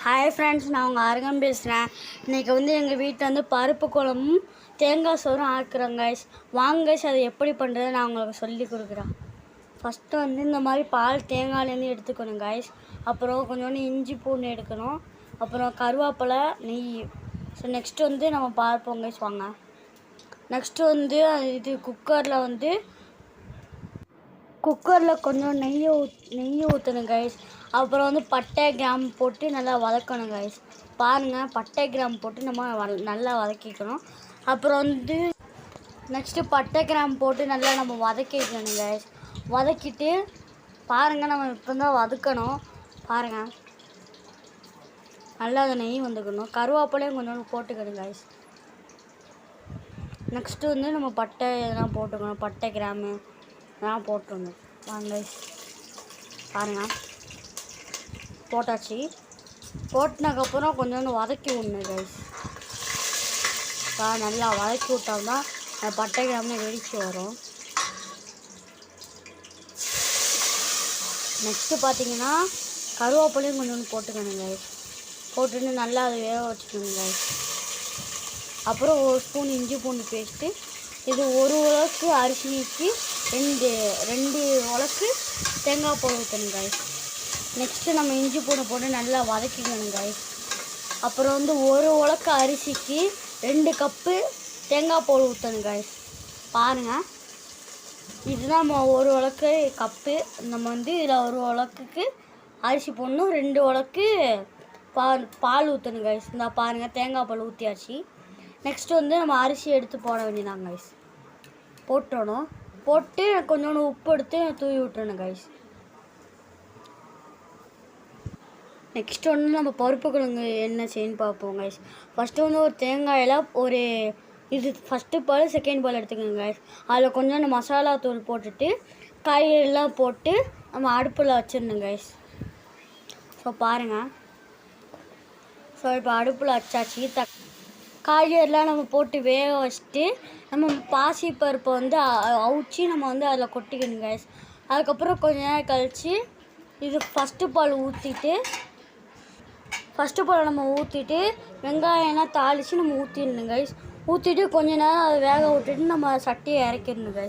Hi friends, நான் உங்கள் அருகம் பேசுகிறேன். இன்றைக்கி எங்கள் வீட்டில் பருப்பு குழம்பும் தேங்காய் சோறும் ஆக்குறோங்க கைஸ். வாங்க கைஸ், அதை எப்படி பண்ணுறது நான் உங்களுக்கு சொல்லி கொடுக்குறேன். ஃபஸ்ட்டு இந்த மாதிரி பால் தேங்காயிலேருந்து எடுத்துக்கணும் கைஸ். அப்புறம் கொஞ்சோண்டு இஞ்சி பூண்டு எடுக்கணும். அப்புறம் கருவேப்பிலை, நெய். ஸோ நெக்ஸ்ட்டு நம்ம பார்ப்போம் கைஸ். வாங்க. நெக்ஸ்ட்டு இது குக்கரில் கொஞ்சம் நெய் ஊற்றணும் கைஸ். அப்புறம் பட்டை கிராம்பு போட்டு நல்லா வதக்கணும் கைஸ். பாருங்கள், பட்டை கிராம்பு போட்டு நம்ம நல்லா வதக்கிக்கணும். அப்புறம் நெக்ஸ்ட்டு பட்டை கிராம்பு போட்டு நல்லா நம்ம வதக்கிக்கணும் கைஸ். வதக்கிட்டு பாருங்கள், நம்ம இப்போ தான் வதக்கணும். பாருங்கள், நல்லா அதை நெய் வந்துக்கணும். கருவேப்பிலையும் கொஞ்சம் போட்டுக்கணும் கைஸ். நெக்ஸ்ட்டு நம்ம பட்டை இதெல்லாம் போட்டுக்கணும். பட்டை கிராம்பு இதெல்லாம் போட்டுருணும். வாங்க கைஸ், பாருங்கள், போட்டாச்சு. போட்டினதுக்கப்புறம் கொஞ்சோண்டு வதக்கி விடணும் கைஸ். நல்லா வதக்கி விட்டோம்னா அந்த பட்டை கிராம்பு வெடிச்சு வரும். நெக்ஸ்ட்டு பார்த்தீங்கன்னா கருவேப்பிலையும் கொஞ்சோண்டு போட்டுக்கணும் கைஸ். போட்டுட்டு நல்லா அதை வேக வச்சுக்கணும் கைஸ். அப்புறம் ஒரு ஸ்பூன் இஞ்சி பூண்டு பேஸ்ட்டு. இது ஒரு உலக்கு அரிசிக்கு ரெண்டு உலக்கு தேங்காய் பால் ஊற்றணும் கைஸ். நெக்ஸ்ட்டு நம்ம இஞ்சி பூண்டு போட்டு நல்லா வதக்கிக்கணும் கைஸ். அப்புறம் ஒரு உலக்கு அரிசிக்கு 2 கப்பு தேங்காய் பால் ஊற்றணும் கைஸ். பாருங்கள், இதுதான் நம்ம ஒரு உலக்கு கப்பு. நம்ம இதில் ஒரு உலக்குக்கு அரிசி போடணும், 2 உலக்கு பால் ஊற்றணும் கைஸ். இந்த பாருங்கள், தேங்காய் பால் ஊற்றியாச்சு. நெக்ஸ்ட்டு நம்ம அரிசி எடுத்து போட வேண்டியதாங்க கைஸ். போட்டுடணும். போட்டு கொஞ்சோண்டு உப்பு எடுத்து தூவி விட்டுறணும் கைஸ். நெக்ஸ்ட்டு நம்ம பருப்பு குழம்பு என்ன செய்யணும்னு பார்ப்போம் கைஸ். ஃபஸ்ட்டு ஒரு தேங்காயில் இது ஃபஸ்ட்டு பால் செகண்ட் பால் எடுத்துக்கோங்க கைஸ். அதில் கொஞ்சோண்டு மசாலா தூள் போட்டுட்டு காய்கறிலாம் போட்டு நம்ம அடுப்பில் வச்சிடணும் கைஸ். ஸோ பாருங்கள், ஸோ இப்போ அடுப்பில் வச்சாச்சு. காய்கறிலாம் நம்ம போட்டு வேக வச்சுட்டு நம்ம பாசி பருப்பை அவிச்சி நம்ம அதில் கொட்டிக்கணும் கைஸ். அதுக்கப்புறம் கொஞ்ச நேரம் கழித்து இது ஃபஸ்ட்டு பால் நம்ம ஊற்றிட்டு வெங்காயம்லாம் தாளித்து நம்ம ஊற்றிடணும் கைஸ். ஊற்றிட்டு கொஞ்ச நேரம் அதை வேக விட்டுட்டு நம்ம சட்டியை இறக்கிடணும் கைஸ்.